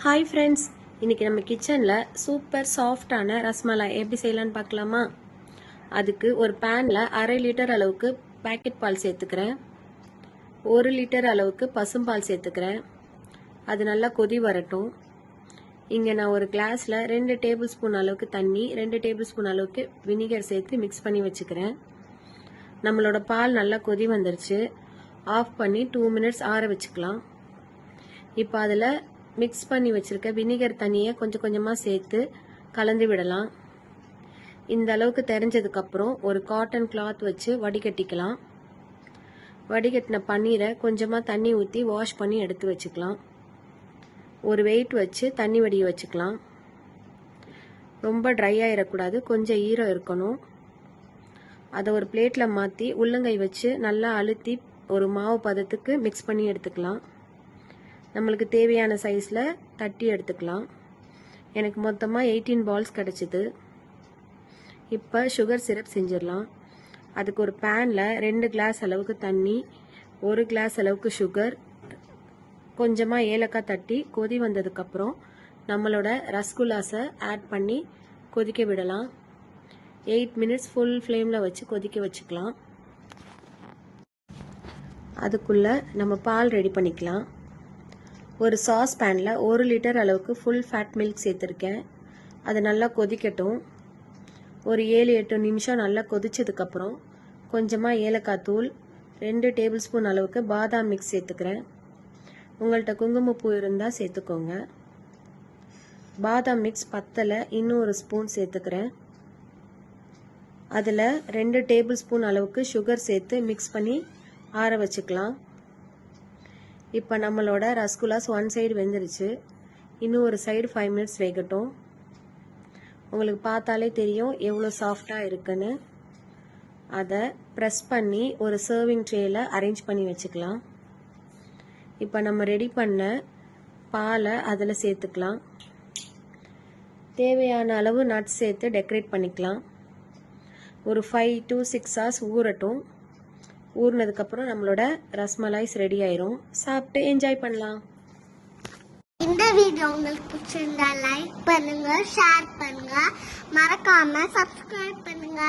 Hi friends, இன்றைக்கி நம்ம கிச்சனில் சூப்பர் சாஃப்டான ரஸ்மலாய் எப்படி செய்யலான்னு பார்க்கலாமா? அதுக்கு ஒரு பேனில் 1/2 லிட்டர் அளவுக்கு பேக்கெட் பால் சேர்த்துக்கிறேன். 1 லிட்டர் அளவுக்கு பசும்பால் சேர்த்துக்கிறேன். அது நல்லா கொதி வரட்டும். இங்கே நான் ஒரு கிளாஸில் 2 டேபிள் ஸ்பூன் அளவுக்கு தண்ணி, 2 டேபிள் ஸ்பூன் அளவுக்கு வினிகர் சேர்த்து மிக்ஸ் பண்ணி வச்சுக்கிறேன். நம்மளோட பால் நல்லா கொதி வந்துருச்சு. ஆஃப் பண்ணி 2 மினிட்ஸ் ஆற வச்சுக்கலாம். இப்போ அதில் மிக்ஸ் பண்ணி வச்சுருக்க வினிகர் தண்ணியை கொஞ்சம் கொஞ்சமாக சேர்த்து கலந்து விடலாம். இந்த அளவுக்கு தெரிஞ்சதுக்கப்புறம் ஒரு காட்டன் கிளாத் வச்சு வடிகட்டிக்கலாம். வடிகட்டின பன்னீரை கொஞ்சமாக தண்ணி ஊற்றி வாஷ் பண்ணி எடுத்து வச்சுக்கலாம். ஒரு வெயிட் வச்சு தண்ணி வடிய வச்சுக்கலாம். ரொம்ப ட்ரை ஆகிடக்கூடாது, கொஞ்சம் ஈரம் இருக்கணும். அதை ஒரு பிளேட்டில் மாற்றி உள்ளங்கை வச்சு நல்லா அழுத்தி ஒரு மாவு பதத்துக்கு மிக்ஸ் பண்ணி எடுத்துக்கலாம். நம்மளுக்கு தேவையான சைஸில் தட்டி எடுத்துக்கலாம். எனக்கு மொத்தமாக 18 பால்ஸ் கிடச்சிது. இப்போ சுகர் சிரப் செஞ்சிடலாம். அதுக்கு ஒரு பேனில் 2 கிளாஸ் அளவுக்கு தண்ணி, 1 கிளாஸ் அளவுக்கு சுகர், கொஞ்சமாக ஏலக்காய் தட்டி கொதி வந்ததுக்கப்புறம் நம்மளோட ரசகுல்லாஸை ஆட் பண்ணி கொதிக்க விடலாம். 8 மினிட்ஸ் ஃபுல் ஃப்ளேமில் வச்சு கொதிக்க வச்சுக்கலாம். அதுக்குள்ளே நம்ம பால் ரெடி பண்ணிக்கலாம். ஒரு சாஸ் பேனில் 1 லிட்டர் அளவுக்கு ஃபுல் ஃபேட் மில்க் சேர்த்துருக்கேன். அது நல்லா கொதிக்கட்டும். ஒரு 7-8 நிமிஷம் நல்லா கொதிச்சதுக்கப்புறம் கொஞ்சமாக ஏலக்காய் தூள், 2 டேபிள் ஸ்பூன் அளவுக்கு பாதாம் மிக்ஸ் சேர்த்துக்கிறேன். உங்கள்கிட்ட குங்குமப்பூ இருந்தால் சேர்த்துக்கோங்க. பாதாம் மிக்ஸ் பத்தலை, இன்னும் ஒரு ஸ்பூன் சேர்த்துக்கிறேன். அதில் 2 டேபிள் ஸ்பூன் அளவுக்கு சுகர் சேர்த்து மிக்ஸ் பண்ணி ஆற வச்சுக்கலாம். இப்போ நம்மளோட ரசகுல்லாஸ் 1 சைடு வெந்துருச்சு. இன்னும் ஒரு சைடு 5 மினிட்ஸ் வேகட்டும். உங்களுக்கு பார்த்தாலே தெரியும் எவ்வளோ சாஃப்டாக இருக்குன்னு. அதை ப்ரெஸ் பண்ணி ஒரு சர்விங் ட்ரேயில் அரேஞ்ச் பண்ணி வச்சுக்கலாம். இப்போ நம்ம ரெடி பண்ண பாலை அதில் சேர்த்துக்கலாம். தேவையான அளவு நட்ஸ் சேர்த்து டெக்கரேட் பண்ணிக்கலாம். ஒரு 5 to 6 hours ஊறட்டும். ஊறினதுக்கப்புறம் நம்மளோட ரஸ்மலாய்ஸ் ரெடி ஆயிரும். சாப்பிட்டு என்ஜாய் பண்ணலாம். இந்த வீடியோ உங்களுக்கு பிடிச்சிருந்தா லைக் பண்ணுங்க, ஷேர் பண்ணுங்க, மறக்காம சப்ஸ்கிரைப் பண்ணுங்க.